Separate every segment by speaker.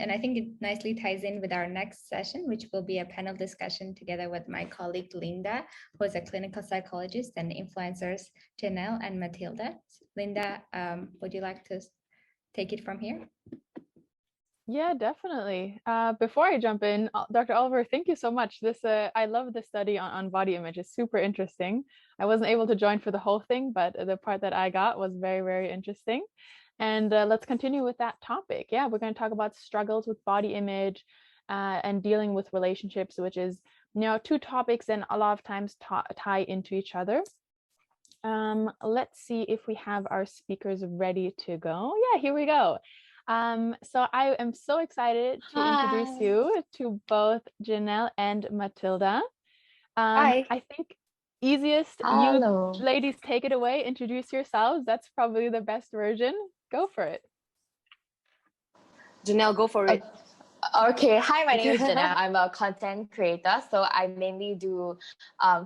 Speaker 1: And I think it nicely ties in with our next session, which will be a panel discussion together with my colleague Linda, who is a clinical psychologist, and influencers Janelle and Matilda. Linda, would you like to take it from here?
Speaker 2: Yeah, definitely. Before I jump in, Dr. Oliver, thank you so much. I love the study on body image. It's super interesting. I wasn't able to join for the whole thing, but the part that I got was very, very interesting. And let's continue with that topic. Yeah, we're going to talk about struggles with body image and dealing with relationships, which is, two topics and a lot of times tie into each other. Let's see if we have our speakers ready to go. Yeah, here we go. So I am so excited to introduce you to both Janelle and Matilda.
Speaker 3: Hi.
Speaker 2: I think easiest,
Speaker 3: Hello.
Speaker 2: you ladies take it away, introduce yourselves. That's probably the best version. Go for it.
Speaker 3: Janelle, go for it. Okay, hi, my name is Janelle. I'm a content creator, so I mainly do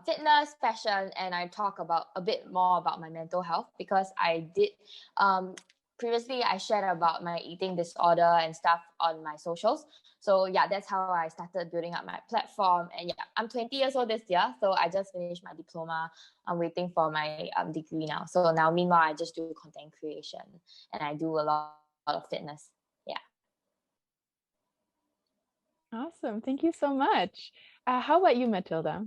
Speaker 3: fitness, fashion, and I talk about a bit more about my mental health because I did previously I shared about my eating disorder and stuff on my socials. So yeah, that's how I started building up my platform. And yeah, I'm 20 years old this year, so I just finished my diploma. I'm waiting for my degree now. So now, meanwhile, I just do content creation and I do a lot of fitness. Yeah.
Speaker 2: Awesome. Thank you so much. How about you, Matilda?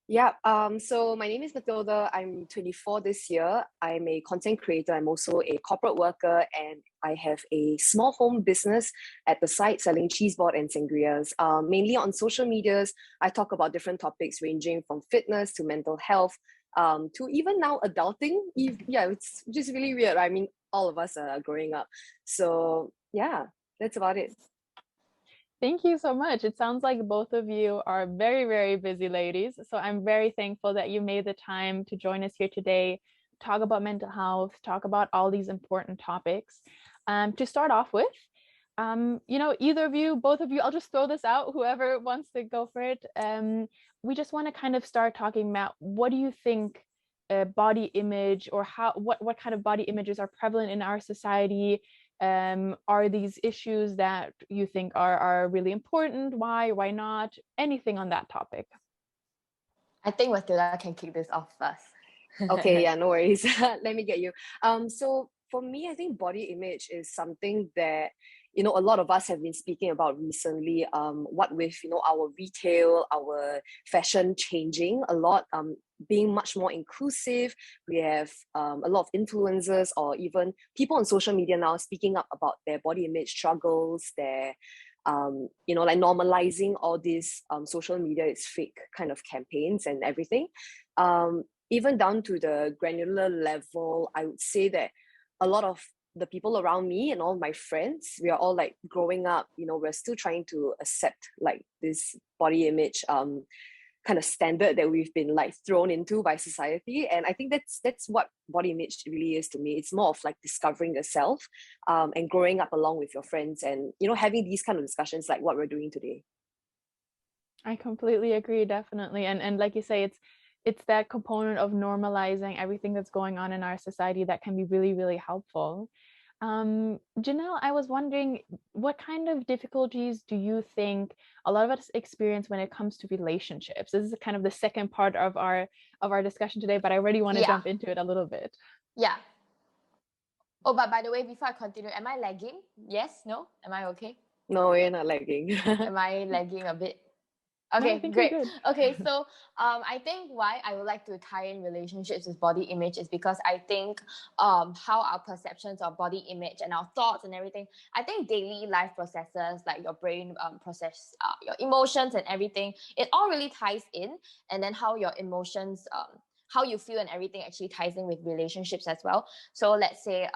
Speaker 4: Yeah, so my name is Matilda. I'm 24 this year. I'm a content creator. I'm also a corporate worker, and I have a small home business at the site selling cheese board and sangrias. Mainly on social medias, I talk about different topics ranging from fitness to mental health, to even now adulting. Yeah, it's just really weird. I mean, all of us are growing up. So yeah, that's about it.
Speaker 2: Thank you so much. It sounds like both of you are very, very busy ladies. So I'm very thankful that you made the time to join us here today, talk about mental health, talk about all these important topics. To start off with, either of you, both of you, I'll just throw this out, whoever wants to go for it. We just want to kind of start talking about, what do you think body image, or what kind of body images are prevalent in our society? Are these issues that you think are really important? Why not? Anything on that topic?
Speaker 3: I think Matilda can kick this off first.
Speaker 4: Okay, yeah, no worries. Let me get you. So for me, I think body image is something that, a lot of us have been speaking about recently. What with, our retail, our fashion changing a lot, being much more inclusive. We have a lot of influencers or even people on social media now speaking up about their body image struggles, their like normalizing all these social media is fake kind of campaigns and everything. Even down to the granular level, I would say that a lot of the people around me and all my friends, we are all like growing up, we're still trying to accept like this body image kind of standard that we've been like thrown into by society. And I think that's what body image really is to me. It's more of like discovering yourself and growing up along with your friends and, having these kind of discussions like what we're doing today.
Speaker 2: I completely agree, definitely. And like you say, it's that component of normalizing everything that's going on in our society that can be really, really helpful. Janelle, I was wondering, what kind of difficulties do you think a lot of us experience when it comes to relationships? This is kind of the second part of our discussion today, but I already want to jump into it a little bit.
Speaker 3: Yeah. Oh, but by the way, before I continue, am I lagging? Yes? No? Am I okay?
Speaker 4: No, you're not lagging.
Speaker 3: Am I lagging a bit? Okay,
Speaker 2: no,
Speaker 3: great. Okay, so I think why I would like to tie in relationships with body image is because I think how our perceptions of body image and our thoughts and everything, I think daily life processes, like your brain process your emotions and everything, it all really ties in. And then how your emotions, how you feel and everything actually ties in with relationships as well. So let's say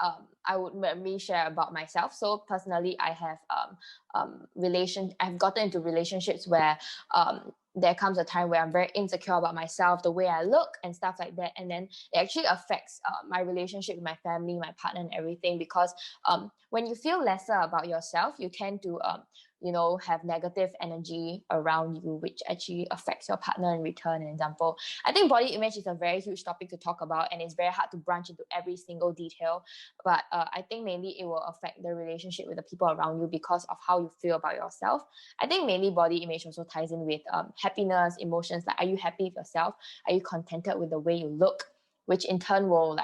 Speaker 3: I would maybe share about myself. So personally, I have I've gotten into relationships where there comes a time where I'm very insecure about myself, the way I look and stuff like that. And then it actually affects my relationship with my family, my partner and everything, because when you feel lesser about yourself, you tend to, have negative energy around you, which actually affects your partner in return. An example, I think body image is a very huge topic to talk about, and it's very hard to branch into every single detail. But I think mainly it will affect the relationship with the people around you because of how you feel about yourself. I think mainly body image also ties in with happiness, emotions. Like, are you happy with yourself? Are you contented with the way you look? Which in turn will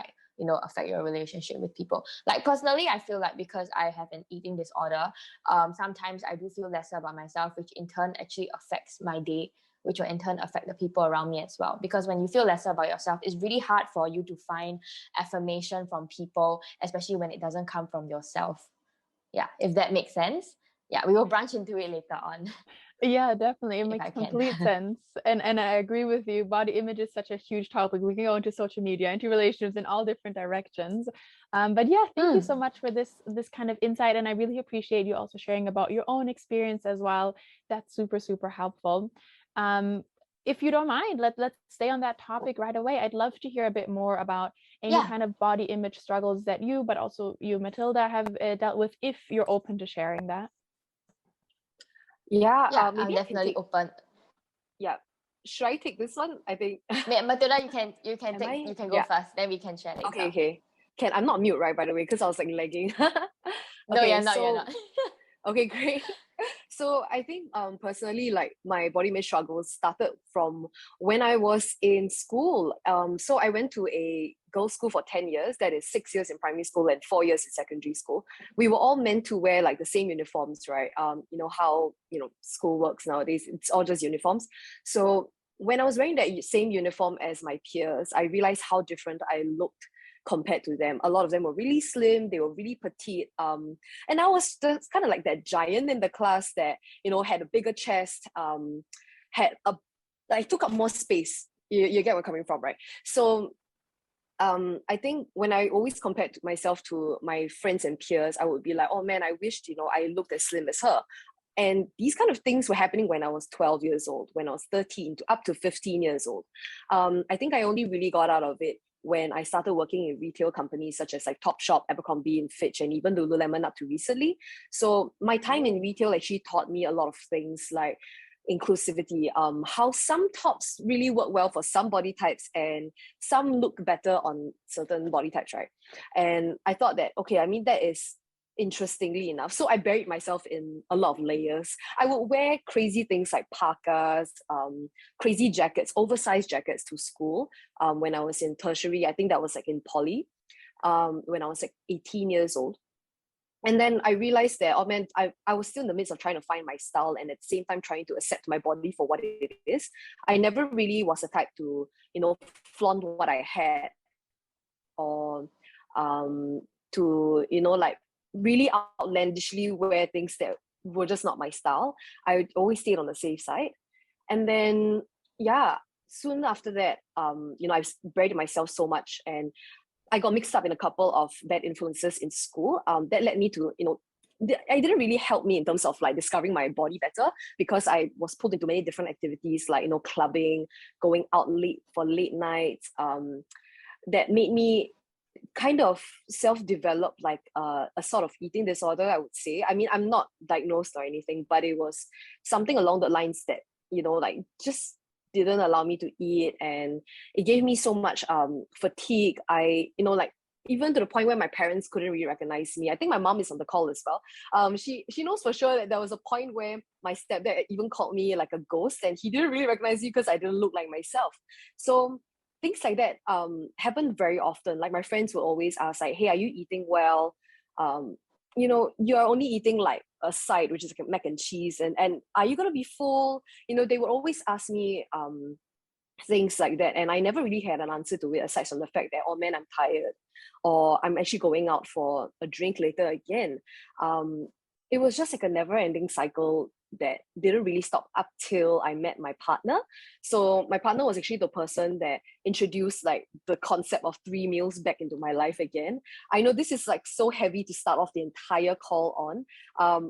Speaker 3: affect your relationship with people. Like, personally, I feel like because I have an eating disorder, sometimes I do feel lesser about myself, which in turn actually affects my day, which will in turn affect the people around me as well. Because when you feel lesser about yourself, it's really hard for you to find affirmation from people, especially when it doesn't come from yourself. Yeah, if that makes sense. Yeah, we will branch into it later on.
Speaker 2: Yeah, definitely. It
Speaker 3: If
Speaker 2: makes
Speaker 3: I can.
Speaker 2: complete sense. And I agree with you. Body image is such a huge topic. We can go into social media, into relationships in all different directions. But yeah, thank you so much for this kind of insight. And I really appreciate you also sharing about your own experience as well. That's super, super helpful. If you don't mind, let's stay on that topic right away. I'd love to hear a bit more about any kind of body image struggles that you, but also you, Matilda, have dealt with, if you're open to sharing that.
Speaker 4: Yeah,
Speaker 3: I'm
Speaker 4: maybe
Speaker 3: definitely open.
Speaker 4: Yeah, should I take this one? I think.
Speaker 3: Matilda, you can go first. Then we can share later.
Speaker 4: Okay. I'm not mute, right? By the way, because I was like lagging.
Speaker 3: No, you're not.
Speaker 4: Okay, great. So I think personally, like, my body image struggles started from when I was in school. So I went to a girls' school for 10 years. That is 6 years in primary school and 4 years in secondary school. We were all meant to wear like the same uniforms, right? You know how school works nowadays. It's all just uniforms. So when I was wearing that same uniform as my peers, I realized how different I looked compared to them. A lot of them were really slim, they were really petite. And I was just kind of like that giant in the class that, had a bigger chest, I took up more space. You get where I'm coming from, right? So I think when I always compared myself to my friends and peers, I would be like, oh man, I wished, I looked as slim as her. And these kind of things were happening when I was 12 years old, when I was 13 to up to 15 years old. I think I only really got out of it when I started working in retail companies such as like Topshop, Abercrombie and Fitch, and even Lululemon up to recently. So my time in retail actually taught me a lot of things like inclusivity, how some tops really work well for some body types and some look better on certain body types, right? And I thought that, okay, I mean, that is interestingly enough. So I buried myself in a lot of layers. I would wear crazy things like parkas, crazy jackets, oversized jackets to school. When I was in tertiary, I think that was like in poly, when I was like 18 years old. And then I realized that, oh man, I was still in the midst of trying to find my style and at the same time trying to accept my body for what it is. I never really was the type to, flaunt what I had or to, like really outlandishly wear things that were just not my style. I always stayed on the safe side. And then, soon after that, I've buried myself so much and I got mixed up in a couple of bad influences in school. That led me to, it didn't really help me in terms of like discovering my body better because I was pulled into many different activities like, clubbing, going out late for late nights, that made me kind of self-develop like a sort of eating disorder, I would say. I mean, I'm not diagnosed or anything, but it was something along the lines that, like just didn't allow me to eat, and it gave me so much fatigue. I, like even to the point where my parents couldn't really recognize me. I think my mom is on the call as well. She knows for sure that there was a point where my stepdad even called me like a ghost, and he didn't really recognize me because I didn't look like myself. So things like that happen very often. Like my friends will always ask like, hey, are you eating well? You're only eating like a side, which is like mac and cheese, and are you going to be full? They would always ask me things like that, and I never really had an answer to it aside from the fact that, oh man, I'm tired, or I'm actually going out for a drink later again. It was just like a never-ending cycle that didn't really stop up till I met my partner. So my partner was actually the person that introduced like the concept of 3 meals back into my life again. I know this is like so heavy to start off the entire call on.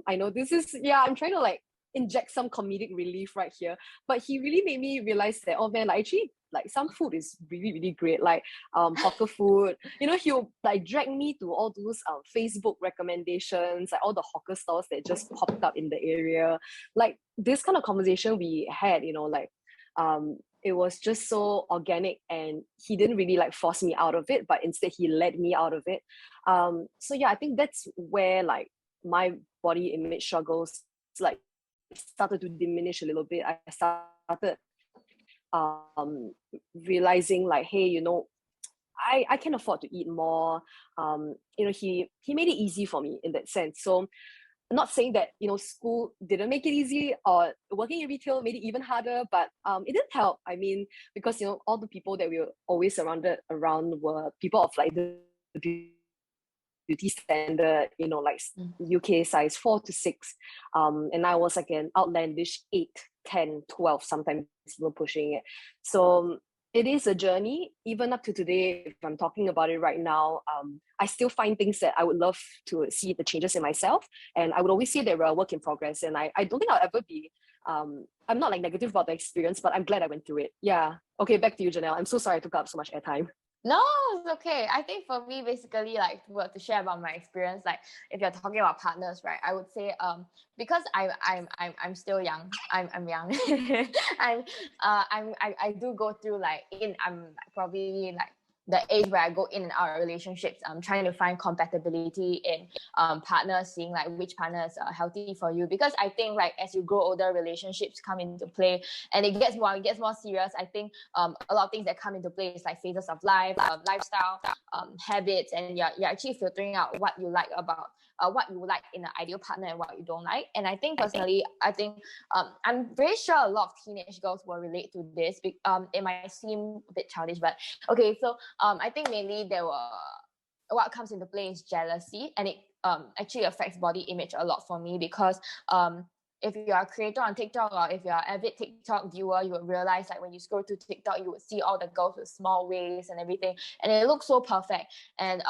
Speaker 4: I know this is, I'm trying to like inject some comedic relief right here. But he really made me realize that, oh man, like actually like some food is really, really great. Like hawker food. You know, he'll like drag me to all those Facebook recommendations, like all the hawker stores that just popped up in the area. Like this kind of conversation we had, you know, like it was just so organic, and he didn't really like force me out of it, but instead he led me out of it. So yeah, I think that's where like my body image struggles like started to diminish a little bit. I started realizing like, hey, you know, I can afford to eat more. You know, he made it easy for me in that sense. So I'm not saying that, you know, school didn't make it easy or working in retail made it even harder, but it didn't help. I mean, because, you know, all the people that we were always surrounded around were people of like the beauty standard, you know, like UK size 4 to 6. And I was like an outlandish 8, 10, 12, sometimes even pushing it. So it is a journey. Even up to today, if I'm talking about it right now, I still find things that I would love to see the changes in myself. And I would always say that we're a work in progress. And I don't think I'll ever be, I'm not like negative about the experience, but I'm glad I went through it. Yeah. Okay, back to you, Janelle. I'm so sorry I took up so much airtime.
Speaker 3: No, it's okay. I think for me, basically, like to share about my experience, like if you're talking about partners, right? I would say, because I'm still young. I'm young. I do go through I'm probably like the age where I go in and out of relationships. I'm trying to find compatibility in partners, seeing like which partners are healthy for you. Because I think like as you grow older, relationships come into play, and it gets more serious. I think a lot of things that come into play is like phases of life, lifestyle, habits, and you're actually filtering out what you like about what you like in an ideal partner and what you don't like. And I think personally, I'm very sure a lot of teenage girls will relate to this. It might seem a bit childish, but okay. So I think mainly what comes into play is jealousy, and it actually affects body image a lot for me, because if you are a creator on TikTok, or if you're an avid TikTok viewer, you would realize like when you scroll through TikTok, you would see all the girls with small waists and everything, and it looks so perfect, and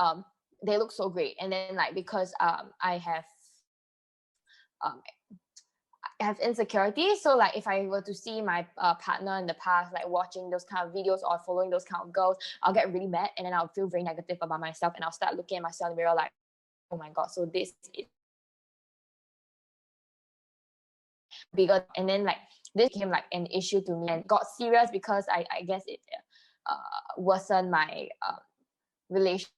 Speaker 3: they look so great. And then like because I have insecurity, so like if I were to see my partner in the past like watching those kind of videos or following those kind of girls, I'll get really mad, and then I'll feel very negative about myself, and I'll start looking at myself in the mirror like, oh my god, so this is bigger. And then like this became like an issue to me and got serious, because I guess it worsened my relationship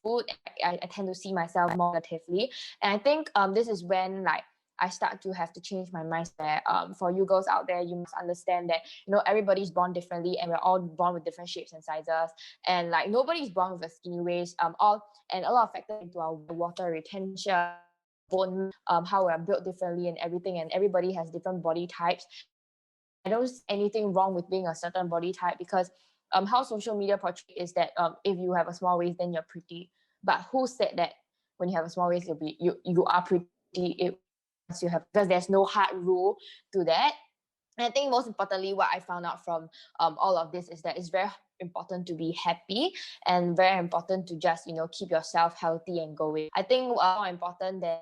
Speaker 3: food. I tend to see myself more negatively, and I think this is when like I start to have to change my mindset. For you girls out there, you must understand that, you know, everybody's born differently, and we're all born with different shapes and sizes, and like nobody's born with a skinny waist. And a lot of factors into our water retention, bone, how we're built differently and everything, and everybody has different body types. I don't see anything wrong with being a certain body type, because how social media portrays is that if you have a small waist, then you're pretty. But who said that when you have a small waist, you are pretty? You have, because there's no hard rule to that. And I think most importantly, what I found out from all of this is that it's very important to be happy, and very important to just, you know, keep yourself healthy and going. I think more important than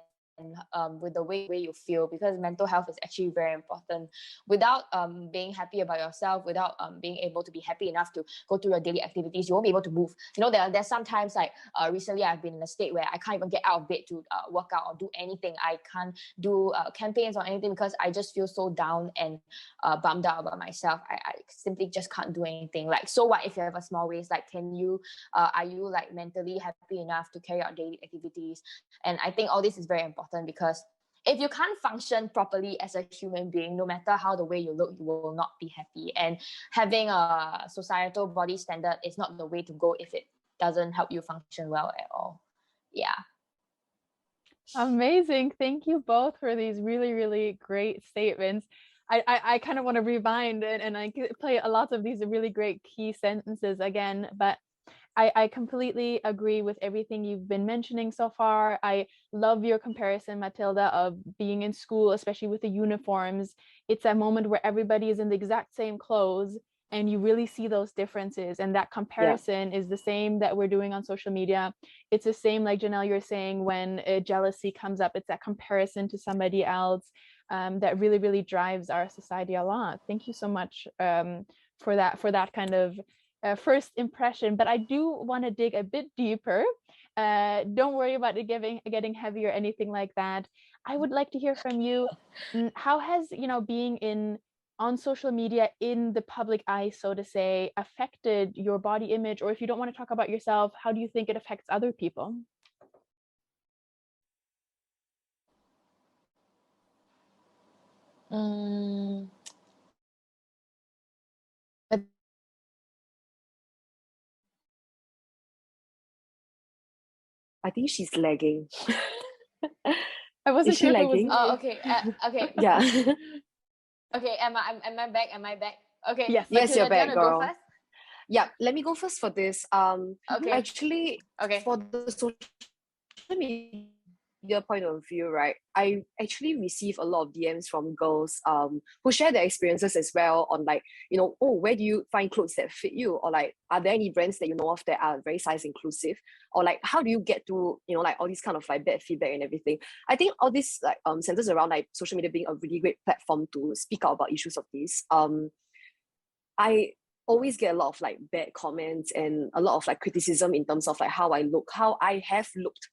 Speaker 3: with the way you feel, because mental health is actually very important. Without being happy about yourself, without being able to be happy enough to go through your daily activities, you won't be able to move. You know, there's sometimes like recently I've been in a state where I can't even get out of bed to work out or do anything. I can't do campaigns or anything, because I just feel so down and bummed out about myself. I simply just can't do anything. Like, so what if you have a small waist? Like, are you like mentally happy enough to carry out daily activities? And I think all this is very important, because if you can't function properly as a human being, no matter how the way you look, you will not be happy. And having a societal body standard is not the way to go if it doesn't help you function well at all. Yeah.
Speaker 2: Amazing. Thank you both for these really, really great statements. I kind of want to rewind and I play a lot of these really great key sentences again, but I completely agree with everything you've been mentioning so far. I love your comparison, Matilda, of being in school, especially with the uniforms. It's a moment where everybody is in the exact same clothes, and you really see those differences, and that comparison is the same that we're doing on social media. It's the same, like Janelle, you're saying, when jealousy comes up, it's that comparison to somebody else that really, really drives our society a lot. Thank you so much for that kind of first impression. But I do want to dig a bit deeper. Don't worry about it getting heavy or anything like that. I would like to hear from you. How has, being on social media in the public eye, so to say, affected your body image? Or if you don't want to talk about yourself, how do you think it affects other people?
Speaker 4: I think she's lagging.
Speaker 2: I wasn't
Speaker 4: Is she
Speaker 2: sure if it was
Speaker 4: lagging?
Speaker 2: me.
Speaker 3: Oh, okay. Okay.
Speaker 4: Yeah.
Speaker 3: Okay. Am I back? Am I back? Okay.
Speaker 2: Yes.
Speaker 4: Yes, you're
Speaker 3: Matilda, do you
Speaker 4: back,
Speaker 3: wanna go
Speaker 4: girl.
Speaker 3: first?
Speaker 4: Yeah, let me go first for this.
Speaker 3: Okay.
Speaker 4: Actually,
Speaker 3: Okay.
Speaker 4: for the social media point of view, right, I actually receive a lot of DMs from girls who share their experiences as well on, like, oh, where do you find clothes that fit you? Or like, are there any brands that you know of that are very size inclusive? Or like, how do you get to, like all these kind of like bad feedback and everything? I think all this like centers around like social media being a really great platform to speak out about issues of this. I always get a lot of like bad comments and a lot of like criticism in terms of like how I look, how I have looked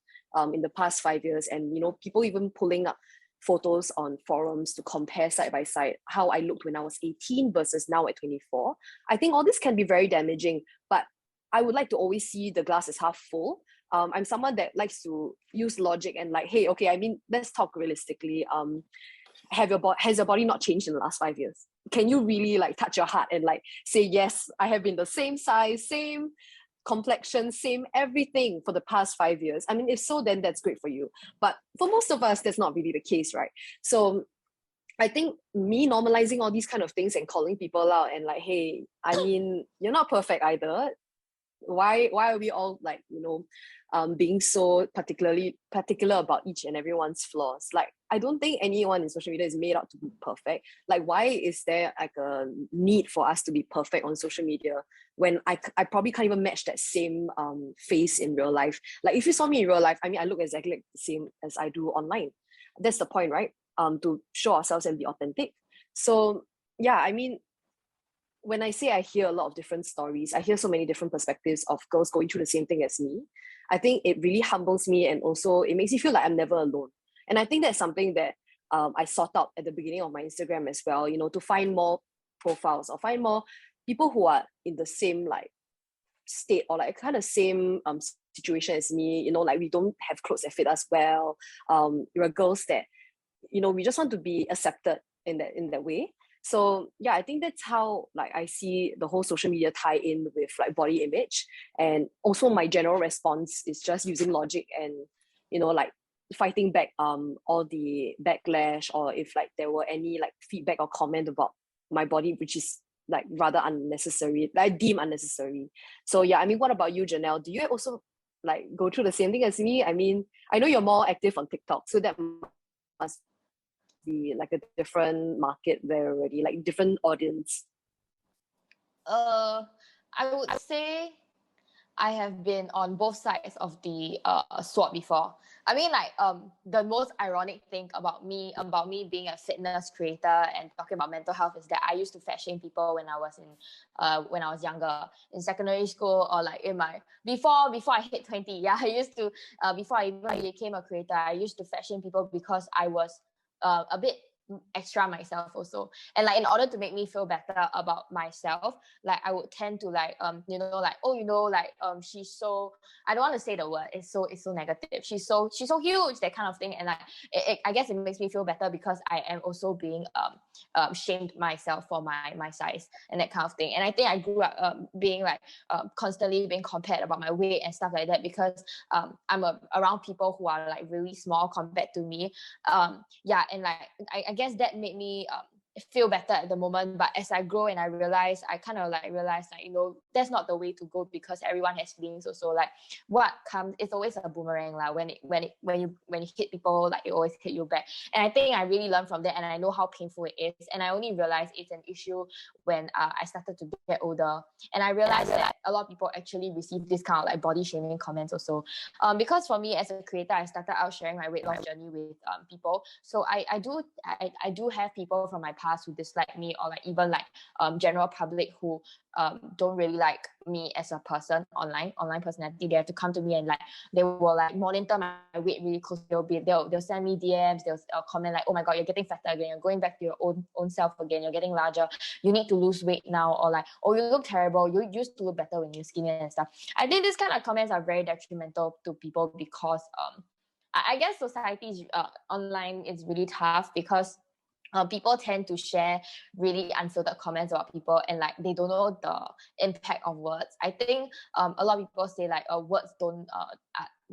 Speaker 4: in the past 5 years, and people even pulling up photos on forums to compare side by side how I looked when I was 18 versus now at 24. I think all this can be very damaging, but I would like to always see the glass as half full. I'm someone that likes to use logic and like, hey, okay, I mean, let's talk realistically. Has your body not changed in the last 5 years? Can you really like touch your heart and like say, yes, I have been the same size, same complexion, same everything for the past 5 years? I mean, if so, then that's great for you. But for most of us, that's not really the case, right? So I think me normalizing all these kind of things and calling people out and like, hey, I mean, you're not perfect either. Why are we all like, being so particular about each and everyone's flaws? Like, I don't think anyone in social media is made out to be perfect. Like, why is there like a need for us to be perfect on social media when I probably can't even match that same face in real life? Like, if you saw me in real life, I mean, I look exactly like the same as I do online. That's the point, right? To show ourselves and be authentic. So yeah, I mean, when I say I hear a lot of different stories, I hear so many different perspectives of girls going through the same thing as me. I think it really humbles me, and also it makes me feel like I'm never alone. And I think that's something that I sought out at the beginning of my Instagram as well, to find more profiles or find more people who are in the same like state or like kind of same situation as me, like we don't have clothes that fit us well. We're girls that, we just want to be accepted in that way. So yeah, I think that's how like I see the whole social media tie in with like body image. And also my general response is just using logic and, like fighting back all the backlash, or if like there were any like feedback or comment about my body which is like rather unnecessary, I deem unnecessary. So yeah, I mean, what about you, Janelle? Do you also like go through the same thing as me? I mean, I know you're more active on TikTok, so that must be like a different market there already, like different audience.
Speaker 3: I would say I have been on both sides of the sword before. I mean, like the most ironic thing about me being a fitness creator and talking about mental health is that I used to fat shame people when I was younger in secondary school, or like in my before I hit 20. Yeah, I used to before I even became a creator, I used to fat shame people because I was a bit extra myself also. And like in order to make me feel better about myself, like I would tend to like like, oh, like she's so, I don't want to say the word, it's so negative, she's so huge, that kind of thing. And like I guess it makes me feel better because I am also being shamed myself for my size and that kind of thing. And I think I grew up being like constantly being compared about my weight and stuff like that, because I'm around people who are like really small compared to me. Yeah, and like I guess that made me feel better at the moment, but as I grow and I realize, I kind of like realize like, you know, that's not the way to go, because everyone has feelings also. Like what comes, it's always a boomerang. Like when you hit people, like it always hit you back. And I think I really learned from that, and I know how painful it is. And I only realized it's an issue when I started to get older, and I realized that a lot of people actually receive this kind of like body shaming comments also. Because for me as a creator, I started out sharing my weight loss journey with people. So I do have people from my past who dislike me, or like even like general public who don't really like me as a person, online personality. They have to come to me and like they will like monitor my weight really close. They'll send me DMs, they'll comment like, oh my god, you're getting fatter again, you're going back to your own self again, you're getting larger, you need to lose weight now, or like, oh, you look terrible, you used to look better when you're skinny and stuff. I think these kind of comments are very detrimental to people, because I guess society online is really tough, because people tend to share really unfiltered comments about people, and like they don't know the impact of words. I think a lot of people say like words don't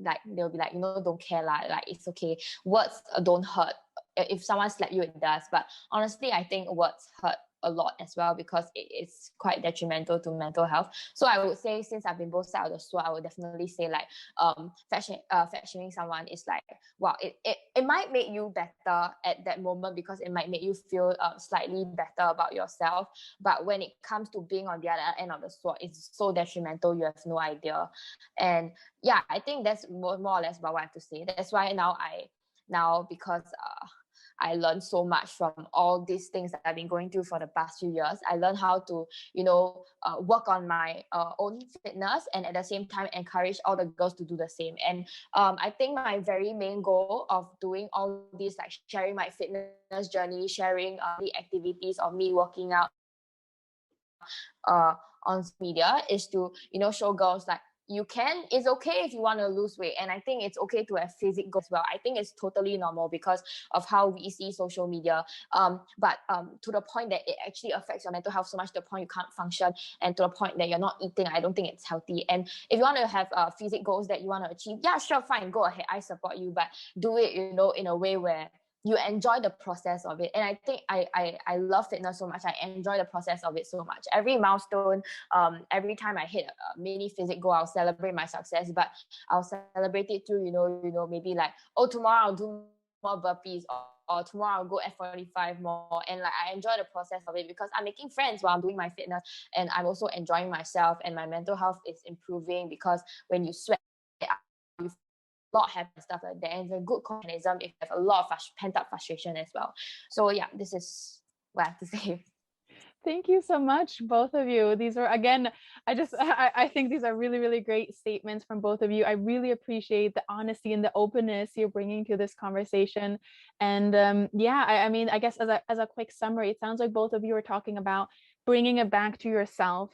Speaker 3: like they'll be like, you know, don't care like it's okay, words don't hurt. If someone slap you, it does, but honestly I think words hurt a lot as well, because it is quite detrimental to mental health. So I would say, since I've been both sides of the sword, I would definitely say like fat shaming someone is like, wow, it might make you better at that moment, because it might make you feel slightly better about yourself, but when it comes to being on the other end of the sword, it's so detrimental, you have no idea. And yeah, I think that's more or less about what I have to say. That's why now because I learned so much from all these things that I've been going through for the past few years. I learned how to, you know, work on my own fitness, and at the same time encourage all the girls to do the same. And I think my very main goal of doing all these, like sharing my fitness journey, sharing the activities of me working out on media, is to, you know, show girls like, it's okay if you want to lose weight, and I think it's okay to have physique goals as well. I think it's totally normal because of how we see social media, but to the point that it actually affects your mental health so much, to the point you can't function, and to the point that you're not eating. I don't think it's healthy. And if you want to have physique goals that you want to achieve, yeah, sure, fine, go ahead, I support you, but do it, you know, in a way where you enjoy the process of it. And I think I love fitness so much. I enjoy the process of it so much. Every milestone, every time I hit a mini physique goal, I'll celebrate my success, but I'll celebrate it through, you know, maybe like, oh, tomorrow I'll do more burpees, or tomorrow I'll go F45 more. And like, I enjoy the process of it, because I'm making friends while I'm doing my fitness, and I'm also enjoying myself, and my mental health is improving, because when you sweat, you lot happen, stuff like that, and it's a good mechanism if you have a lot of pent-up frustration as well. So yeah, this is what I have to say.
Speaker 2: Thank you so much, both of you. These were, again, I think these are really, really great statements from both of you. I really appreciate the honesty and the openness you're bringing to this conversation. And yeah, I mean, I guess as a quick summary, it sounds like both of you are talking about bringing it back to yourself.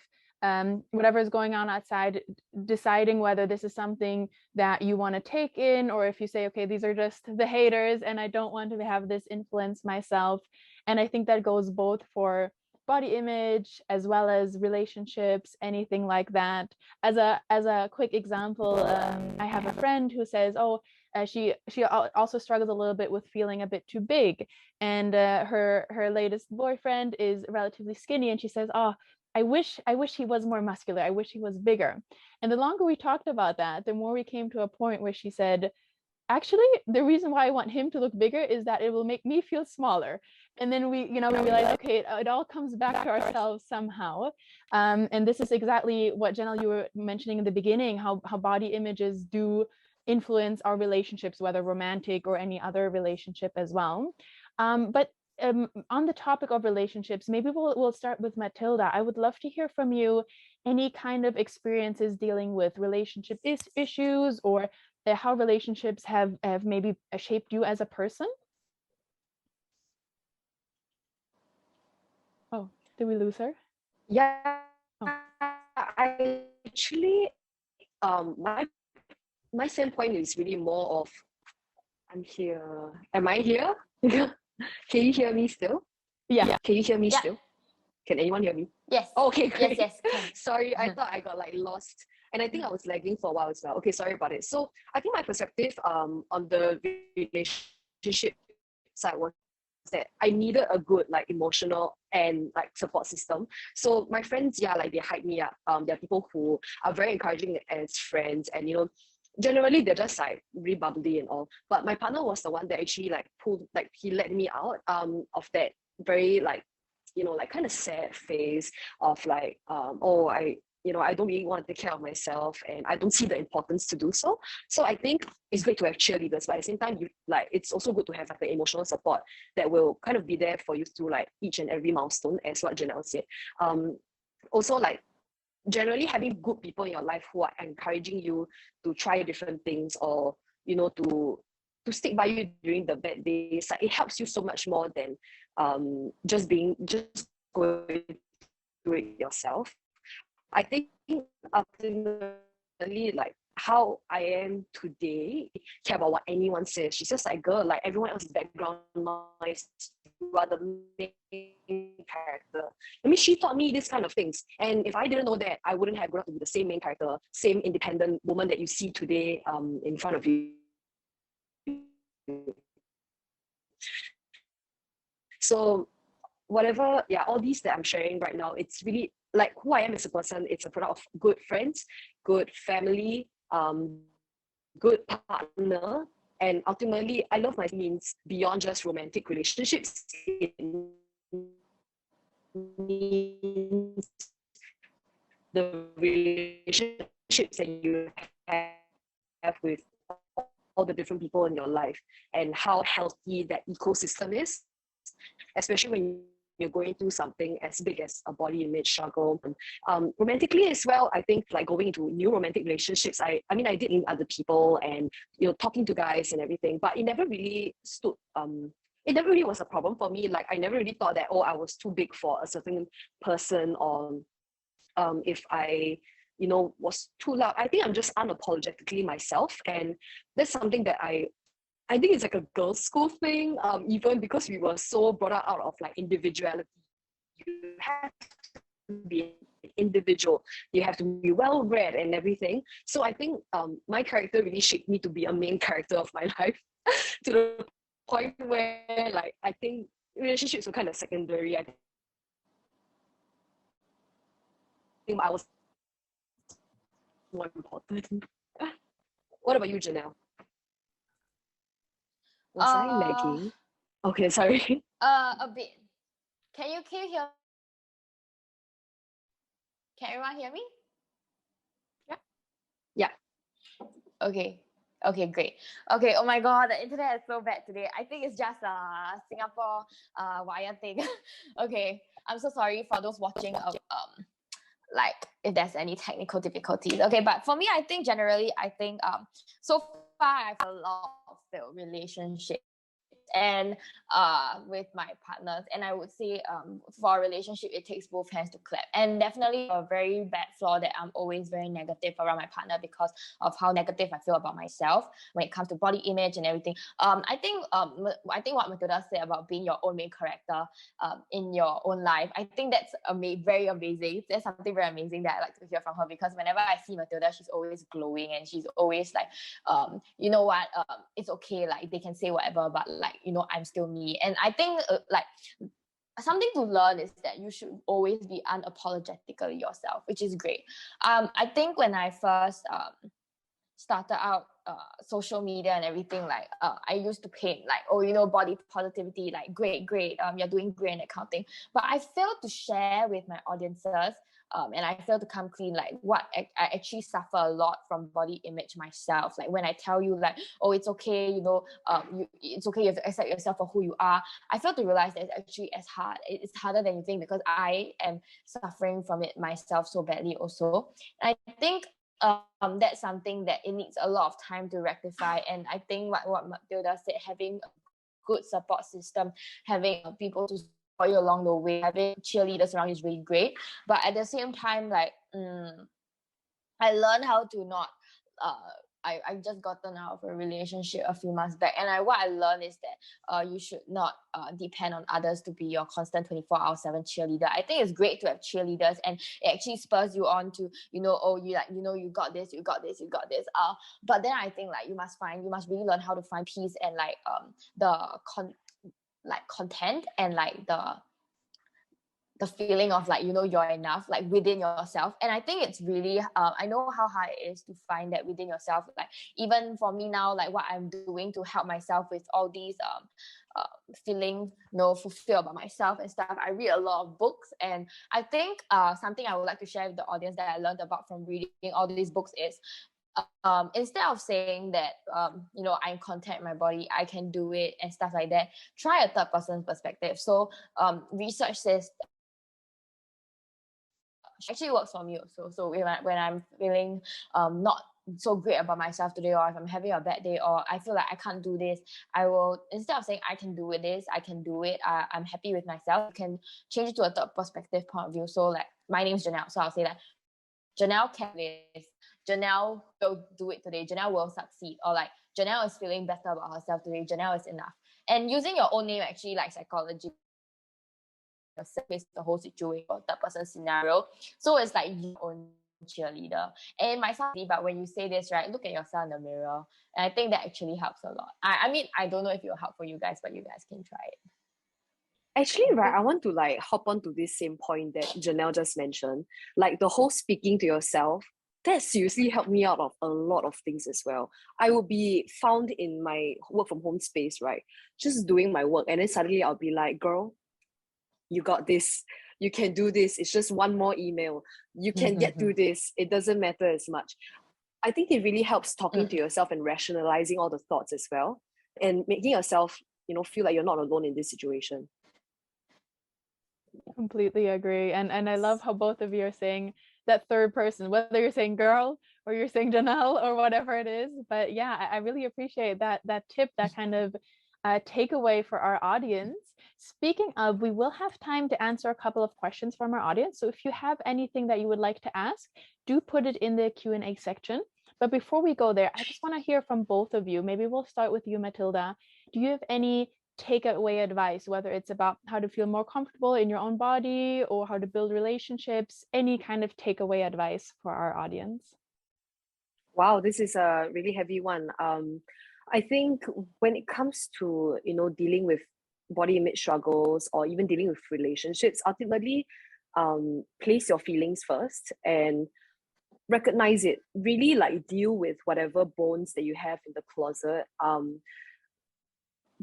Speaker 2: Whatever is going on outside, deciding whether this is something that you want to take in, or if you say, okay, these are just the haters and I don't want to have this influence myself. And I think that goes both for body image as well as relationships, anything like that. As a quick example, I have a friend who says, oh, she also struggles a little bit with feeling a bit too big, and her latest boyfriend is relatively skinny, and she says, oh, I wish he was more muscular. I wish he was bigger. And the longer we talked about that, the more we came to a point where she said, actually, the reason why I want him to look bigger is that it will make me feel smaller. And then we realize, okay, it all comes back to ourselves somehow. And this is exactly what, Janelle, you were mentioning in the beginning, how body images do influence our relationships, whether romantic or any other relationship as well. But on the topic of relationships, maybe we'll start with Matilda. I would love to hear from you any kind of experiences dealing with relationship issues, or how relationships have maybe shaped you as a person. Oh, did we lose her?
Speaker 4: Yeah, I actually, my standpoint is really more of, I'm here. Am I here? Can you hear me still?
Speaker 2: Yeah.
Speaker 4: Can you hear me still? Can anyone hear me?
Speaker 3: Yes.
Speaker 4: Oh, okay, great.
Speaker 3: Yes.
Speaker 4: Sorry, I thought I got like lost. And I think I was lagging for a while as well. Okay, sorry about it. So I think my perspective on the relationship side was that I needed a good like emotional and like support system. So my friends, yeah, like they hype me up. There are people who are very encouraging as friends, and generally they're just like really bubbly and all. But my partner was the one that actually like pulled, like he let me out of that very like like kind of sad phase of like oh I don't really want to take care of myself and I don't see the importance to do so. So I think it's great to have cheerleaders, but at the same time, it's also good to have like the emotional support that will kind of be there for you through like each and every milestone, as what Janelle said. Also, like generally having good people in your life who are encouraging you to try different things, or to stick by you during the bad days, like it helps you so much more than just going through it yourself. I think ultimately, like how I am today, I don't care about what anyone says. She's just like, girl, like everyone else's background noise, you are the main character. I mean, she taught me this kind of things. And if I didn't know that, I wouldn't have grown up to be the same main character, same independent woman that you see today in front of you. So whatever, yeah, all these that I'm sharing right now, it's really like who I am as a person. It's a product of good friends, good family, good partner, and ultimately, I love my means beyond just romantic relationships. It means the relationships that you have with all the different people in your life, and how healthy that ecosystem is, especially when you're going through something as big as a body image struggle. Romantically as well, I think like going into new romantic relationships, I mean, I did meet other people and talking to guys and everything, but it never really it never really was a problem for me. Like I never really thought that, oh, I was too big for a certain person, or if I was too loud. I think I'm just unapologetically myself, and that's something that I think it's like a girls' school thing, even because we were so brought up out of like individuality. You have to be an individual, you have to be well read and everything. So I think my character really shaped me to be a main character of my life to the point where like I think relationships were kind of secondary. I think I was more important. What about you, Janelle? Was I lagging? Okay, sorry.
Speaker 3: A bit. Can you hear? Can everyone hear me?
Speaker 4: Yeah. Yeah.
Speaker 3: Okay. Okay, great. Okay, oh my god, the internet is so bad today. I think it's just a Singapore wire thing. Okay, I'm so sorry for those watching like if there's any technical difficulties. Okay, but for me, I think generally, so far I've a lot of failed relationships and with my partners, and I would say for a relationship it takes both hands to clap. And definitely a very bad flaw that I'm always very negative around my partner because of how negative I feel about myself when it comes to body image and everything. I think what Matilda said about being your own main character in your own life, I think that's very amazing. That's something very amazing that I like to hear from her, because whenever I see Matilda, she's always glowing and she's always like you know what, it's okay, like they can say whatever, but like I'm still me. And I think like something to learn is that you should always be unapologetically yourself, which is great. I think when I first started out social media and everything, like I used to paint like, oh, body positivity, like great, you're doing great and that kind of thing. But I failed to share with my audiences, and I failed to come clean like what I actually suffer a lot from body image myself. Like when I tell you like, oh, it's okay, it's okay, you have to accept yourself for who you are. I failed to realize that it's actually as hard. It's harder than you think, because I am suffering from it myself so badly also. And I think that's something that it needs a lot of time to rectify. And I think what Matilda said, having a good support system, having people to support you along the way, having cheerleaders around you is really great. But at the same time, like I learned how to not I just gotten out of a relationship a few months back, and what I learned is that you should not depend on others to be your constant 24/7 cheerleader. I think it's great to have cheerleaders, and it actually spurs you on to oh, you got this, you got this. But then I think like you must really learn how to find peace and like like content and like the feeling of like, you know, you're enough, like within yourself. And I think it's really I know how hard it is to find that within yourself. Like even for me now, like what I'm doing to help myself with all these feeling, you know, fulfilled about myself and stuff, I read a lot of books. And I think something I would like to share with the audience that I learned about from reading all these books is instead of saying that you know, I'm content in my body, I can do it and stuff like that, try a third person perspective. So research says actually works for me also. So when I'm feeling not so great about myself today, or if I'm having a bad day, or I feel like I can't do this, I will, instead of saying I can do this, I can do it, I'm happy with myself, can change it to a third perspective point of view. So like, my name is Janelle, so I'll say that Janelle can do this, Janelle will do it today, Janelle will succeed, or like Janelle is feeling better about herself today, Janelle is enough. And using your own name actually, like psychology, face the whole situation or third person scenario. So it's like your own cheerleader. And it might sound silly, but when you say this, right, look at yourself in the mirror. And I think that actually helps a lot. I mean, I don't know if it will help for you guys, but you guys can try it.
Speaker 4: Actually, right, I want to like hop onto this same point that Janelle just mentioned. Like the whole speaking to yourself, that seriously helped me out of a lot of things as well. I will be found in my work from home space, right? Just doing my work. And then suddenly I'll be like, girl, you got this. You can do this. It's just one more email. You can get through this. It doesn't matter as much. I think it really helps talking to yourself and rationalizing all the thoughts as well, and making yourself, you know, feel like you're not alone in this situation.
Speaker 2: Completely agree. And I love how both of you are saying that third person, whether you're saying girl or you're saying Janelle or whatever it is. But yeah, I really appreciate that tip, that kind of takeaway for our audience. Speaking of, we will have time to answer a couple of questions from our audience. So if you have anything that you would like to ask, do put it in the Q&A section. But before we go there, I just want to hear from both of you. Maybe we'll start with you, Matilda. Do you have any takeaway advice, whether it's about how to feel more comfortable in your own body or how to build relationships, any kind of takeaway advice for our audience?
Speaker 4: Wow, this is a really heavy one. I think when it comes to, you know, dealing with body image struggles or even dealing with relationships, ultimately, place your feelings first and recognize it. Really, like, deal with whatever bones that you have in the closet.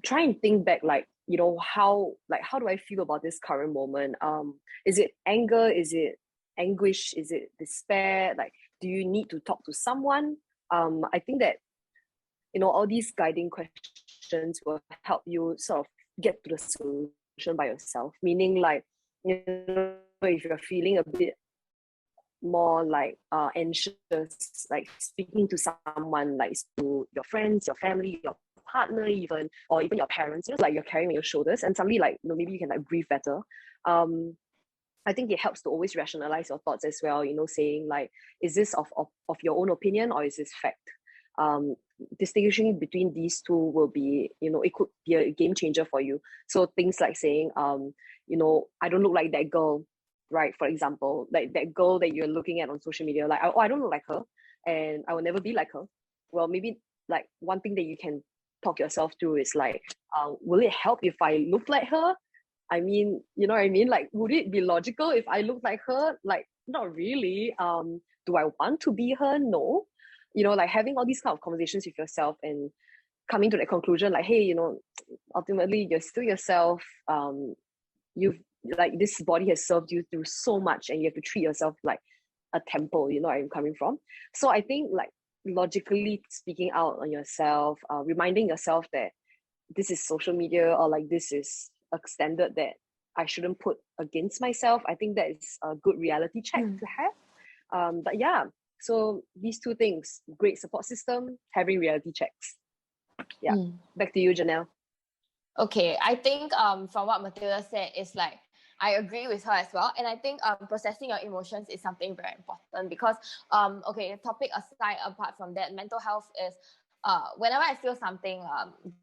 Speaker 4: Try and think back, like, you know, how do I feel about this current moment? Is it anger? Is it anguish? Is it despair? Like, do you need to talk to someone? I think that, you know, all these guiding questions will help you sort of get to the solution by yourself. Meaning, like, you know, if you're feeling a bit more like anxious, like speaking to someone, like to your friends, your family, your partner even, or even your parents, just like you're carrying on your shoulders, and suddenly, like, you know, maybe you can like breathe better. I think it helps to always rationalize your thoughts as well, you know, saying like, is this of your own opinion or is this fact? Distinguishing between these two will be, you know, it could be a game changer for you. So things like saying, you know, I don't look like that girl, right? For example, like that girl that you're looking at on social media, like, oh, I don't look like her and I will never be like her. Well, maybe like one thing that you can talk yourself through is like, will it help if I look like her? I mean, you know what I mean? Like, would it be logical if I look like her? Like, not really. Do I want to be her? No. You know, like having all these kind of conversations with yourself and coming to that conclusion, like, hey, you know, ultimately you're still yourself. You've, like, this body has served you through so much and you have to treat yourself like a temple, you know where I'm coming from. So I think, like, logically speaking out on yourself, reminding yourself that this is social media, or like this is a standard that I shouldn't put against myself. I think that is a good reality check to have. But yeah, so these two things: great support system, having reality checks. Yeah. Back to you, Janelle.
Speaker 3: Okay, I think from what Matilda said, is like, I agree with her as well. And I think processing your emotions is something very important because, okay, topic aside, apart from that, mental health is, whenever I feel something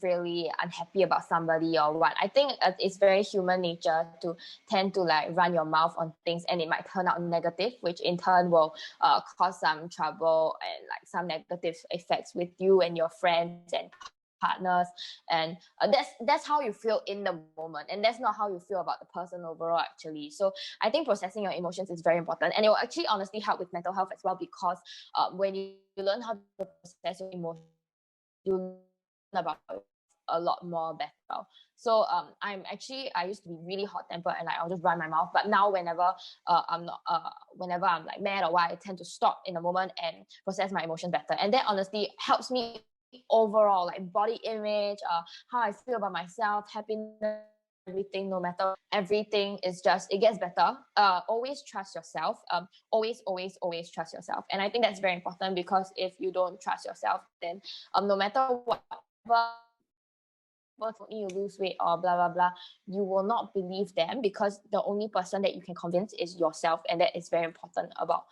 Speaker 3: really unhappy about somebody or what, I think it's very human nature to tend to like run your mouth on things, and it might turn out negative, which in turn will cause some trouble and like some negative effects with you and your friends and partners, and that's how you feel in the moment, and that's not how you feel about the person overall actually. So I think processing your emotions is very important, and it will actually honestly help with mental health as well, because when you learn how to process your emotions, you learn about a lot more better. So I used to be really hot tempered, and like I'll just run my mouth. But now whenever whenever I'm like mad or what, I tend to stop in a moment and process my emotions better. And that honestly helps me overall, like body image, how I feel about myself, happiness, everything. No matter everything, is just, it gets better. Always trust yourself. Always trust yourself. And I think that's very important, because if you don't trust yourself, then no matter whatever you lose weight or blah blah blah, you will not believe them, because the only person that you can convince is yourself, and that is very important about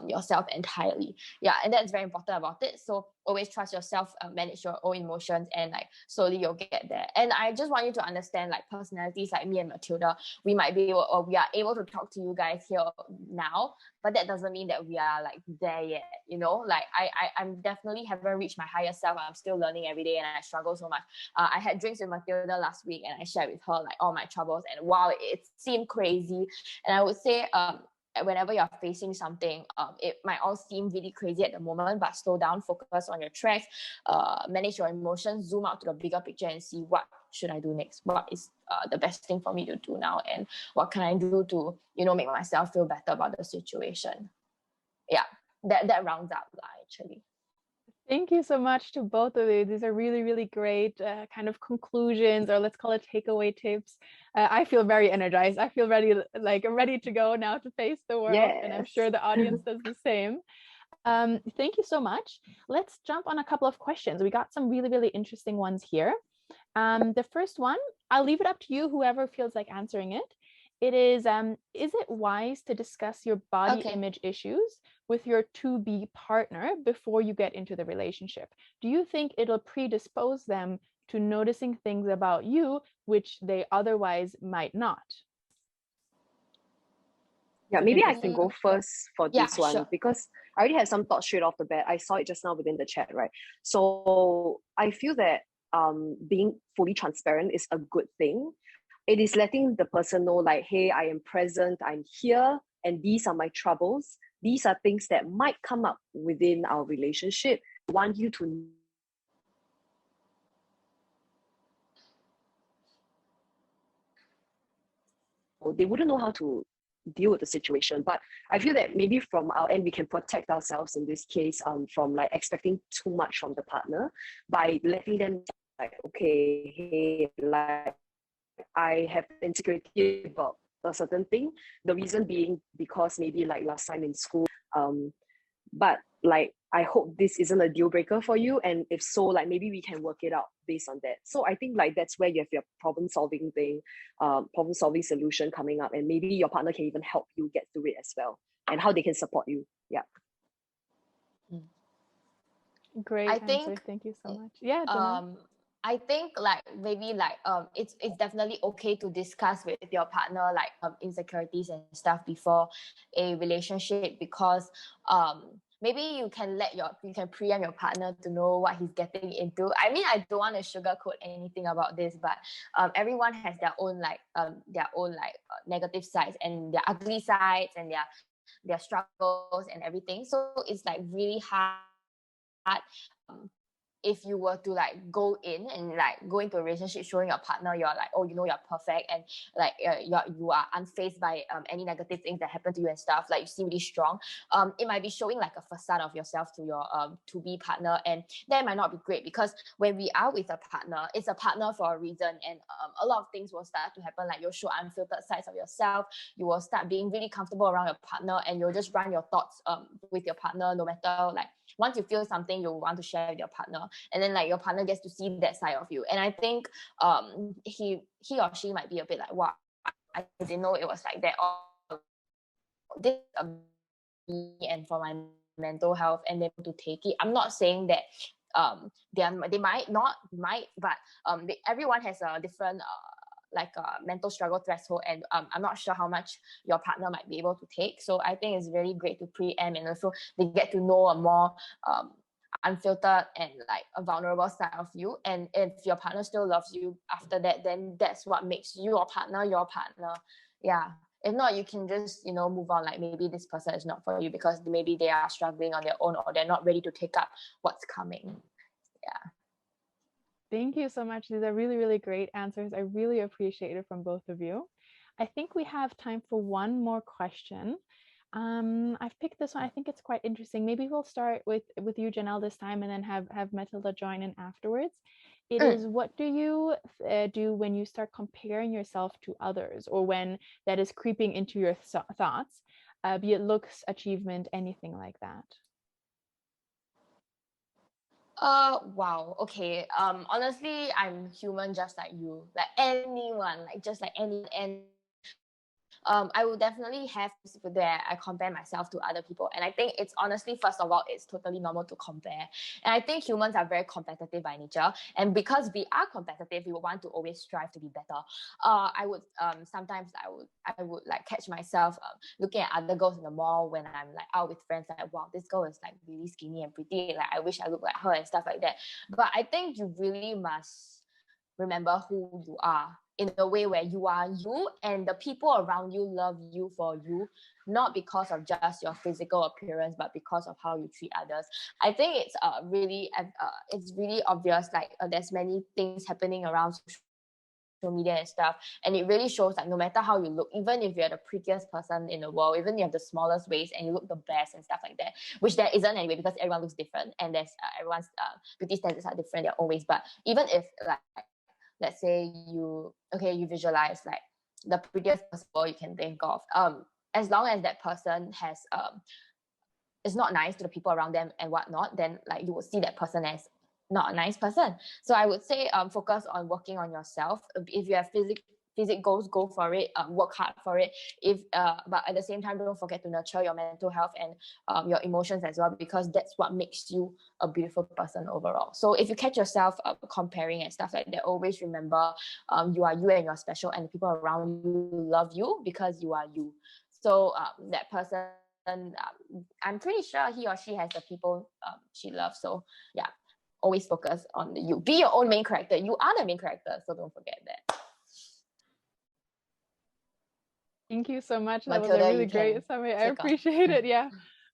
Speaker 3: yourself entirely. Yeah, and that's very important about it. So always trust yourself, manage your own emotions, and like slowly you'll get there. And I just want you to understand, like personalities like me and Matilda, we might be able, or we are able to talk to you guys here now, but that doesn't mean that we are like there yet, you know. Like I'm definitely haven't reached my higher self. I'm still learning every day, and I struggle so much. I had drinks with Matilda last week, and I shared with her like all my troubles, and wow, it seemed crazy. And I would say whenever you're facing something, it might all seem really crazy at the moment, but slow down, focus on your tracks, manage your emotions, zoom out to the bigger picture, and see what should I do next, what is the best thing for me to do now, and what can I do to, you know, make myself feel better about the situation. Yeah, that rounds up actually.
Speaker 2: Thank you so much to both of you. These are really, really great kind of conclusions, or let's call it takeaway tips. I feel very energized. I feel ready, like ready to go now to face the world, and I'm sure the audience does the same. Thank you so much. Let's jump on a couple of questions. We got some really, really interesting ones here. The first one, I'll leave it up to you, whoever feels like answering it. It is it wise to discuss your body image issues with your to-be partner before you get into the relationship? Do you think it'll predispose them to noticing things about you which they otherwise might not?
Speaker 4: Yeah, maybe I can go first for this one,
Speaker 3: sure.
Speaker 4: because I already had some thoughts straight off the bat. I saw it just now within the chat, right? So I feel that being fully transparent is a good thing. It is letting the person know, like, hey, I am present, I'm here, and these are my troubles. These are things that might come up within our relationship. I want you to they wouldn't know how to deal with the situation. But I feel that maybe from our end, we can protect ourselves in this case from like expecting too much from the partner by letting them like, okay, hey, like I have insecurity about a certain thing. The reason being because maybe like last time in school, but like I hope this isn't a deal breaker for you, and if so, like maybe we can work it out based on that. So I think like that's where you have your problem solving solution coming up, and maybe your partner can even help you get through it as well, and how they can support you. Yeah.
Speaker 2: Great answer. Thank you so much. Yeah, Janelle.
Speaker 3: I think like maybe like it's definitely okay to discuss with your partner like insecurities and stuff before a relationship, because maybe you can preempt your partner to know what he's getting into. I mean, I don't want to sugarcoat anything about this, but everyone has their own negative sides and their ugly sides and their struggles and everything. So it's like really hard if you were to like go into a relationship showing your partner you're like, oh, you know, you're perfect, and like you are unfazed by any negative things that happen to you and stuff, like you seem really strong, it might be showing like a facade of yourself to your to-be partner, and that might not be great, because when we are with a partner, it's a partner for a reason, and a lot of things will start to happen, like you'll show unfiltered sides of yourself, you will start being really comfortable around your partner, and you'll just run your thoughts with your partner, no matter like once you feel something you want to share with your partner, and then like your partner gets to see that side of you. And I think he or she might be a bit like, wow, I didn't know it was like that, or this me and for my mental health, and they want to take it. I'm not saying that they might not, but everyone has a different mental struggle threshold, and I'm not sure how much your partner might be able to take. So I think it's really great to preempt, and also they get to know a more unfiltered and like a vulnerable side of you. And if your partner still loves you after that, then that's what makes your partner your partner. Yeah. If not, you can just, move on. Like maybe this person is not for you because maybe they are struggling on their own, or they're not ready to take up what's coming. Yeah.
Speaker 2: Thank you so much. These are really, really great answers. I really appreciate it from both of you. I think we have time for one more question. I've picked this one. I think it's quite interesting. Maybe we'll start with you, Janelle, this time, and then have Matilda join in afterwards. It is, what do you do when you start comparing yourself to others, or when that is creeping into your thoughts, be it looks, achievement, anything like that?
Speaker 3: Wow. Okay. Honestly, I'm human just like you, like anyone, like just like anyone. And I will definitely have people there. I compare myself to other people, and I think it's honestly, first of all, it's totally normal to compare. And I think humans are very competitive by nature, and because we are competitive, we would want to always strive to be better. I would sometimes I would like catch myself looking at other girls in the mall when I'm like out with friends, like, wow, this girl is like really skinny and pretty, like I wish I looked like her and stuff like that. But I think you really must remember who you are in a way where you are you, and the people around you love you for you, not because of just your physical appearance, but because of how you treat others. I think it's really obvious, like there's many things happening around social media and stuff, and it really shows that no matter how you look, even if you're the prettiest person in the world, even if you have the smallest waist and you look the best and stuff like that, which there isn't anyway, because everyone looks different, and there's everyone's beauty standards are different, their own ways. But even if, like, let's say you visualize like the prettiest person you can think of, as long as that person has is not nice to the people around them and whatnot, then like you will see that person as not a nice person. So I would say focus on working on yourself. If you have physic goals, go for it, work hard for it. But at the same time, don't forget to nurture your mental health and your emotions as well, because that's what makes you a beautiful person overall. So if you catch yourself comparing and stuff like that, always remember you are you and you're special, and the people around you love you because you are you. So that person, I'm pretty sure he or she has the people she loves. So yeah, always focus on you. Be your own main character. You are the main character, so don't forget that.
Speaker 2: Thank you so much. That
Speaker 3: Matilda,
Speaker 2: was a really great summary. I appreciate it. Yeah,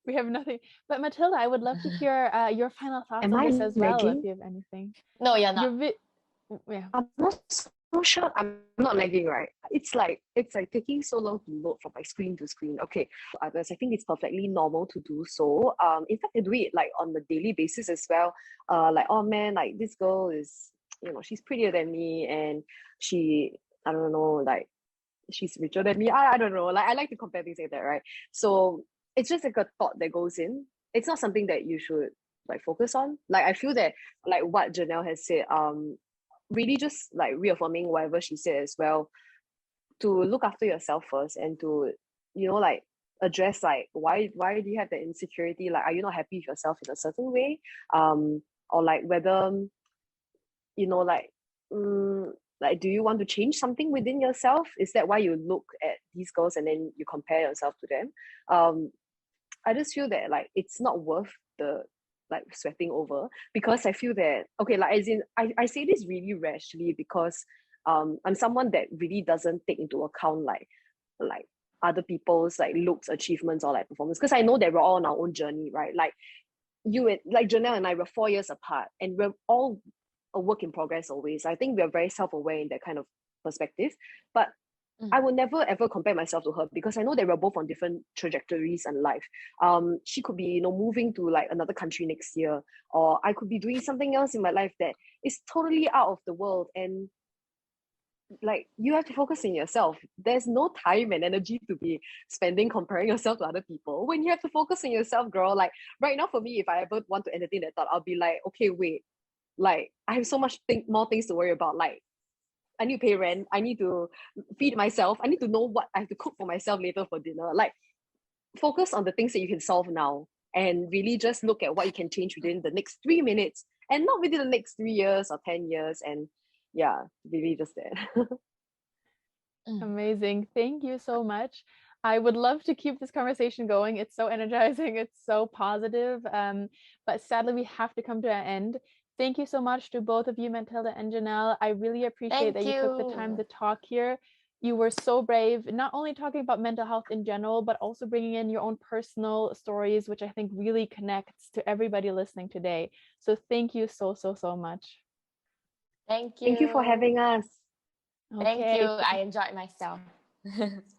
Speaker 2: we have nothing. But Matilda, I would love to hear your final thoughts on this as well, if you have anything.
Speaker 3: No, you're not.
Speaker 2: Yeah.
Speaker 4: I'm not so sure. I'm not lagging, right? It's like taking so long to load from my screen to screen. Okay, for others, I think it's perfectly normal to do so. In fact, I do it like on the daily basis as well. Like, oh man, like this girl is, she's prettier than me, and I don't know, like she's richer than me. I don't know. Like I like to compare things like that, right? So it's just like a thought that goes in. It's not something that you should like focus on. Like I feel that like what Janelle has said, really just like reaffirming whatever she said as well, to look after yourself first, and to like address like why do you have that insecurity, like are you not happy with yourself in a certain way, or like whether like like do you want to change something within yourself? Is that why you look at these girls and then you compare yourself to them? I just feel that like it's not worth the like sweating over, because I feel that, okay, like as in I say this really rashly, because I'm someone that really doesn't take into account like other people's like looks, achievements, or like performance, because I know that we're all on our own journey, right? Like you and like Janelle and I, we're 4 years apart, and we're all a work in progress always. I think we're very self-aware in that kind of perspective, but I would never ever compare myself to her, because I know that we're both on different trajectories in life. She could be, moving to like another country next year, or I could be doing something else in my life that is totally out of the world. And like you have to focus on yourself. There's no time and energy to be spending comparing yourself to other people, when you have to focus on yourself, girl. Like right now for me, if I ever want to entertain that thought, I'll be like, okay, wait, like I have so much more things to worry about. Like I need to pay rent, I need to feed myself, I need to know what I have to cook for myself later for dinner. Like focus on the things that you can solve now, and really just look at what you can change within the next 3 minutes, and not within the next 3 years or 10 years. And yeah, really just that.
Speaker 2: Amazing. Thank you so much. I would love to keep this conversation going. It's so energizing. It's so positive. But sadly, we have to come to an end. Thank you so much to both of you, Matilda and Janelle. I really appreciate that you took the time to talk here. You were so brave, not only talking about mental health in general, but also bringing in your own personal stories, which I think really connects to everybody listening today. So thank you so, so, so much.
Speaker 3: Thank you.
Speaker 4: Thank you for having us.
Speaker 3: Thank
Speaker 2: Okay.
Speaker 3: you. I enjoyed myself.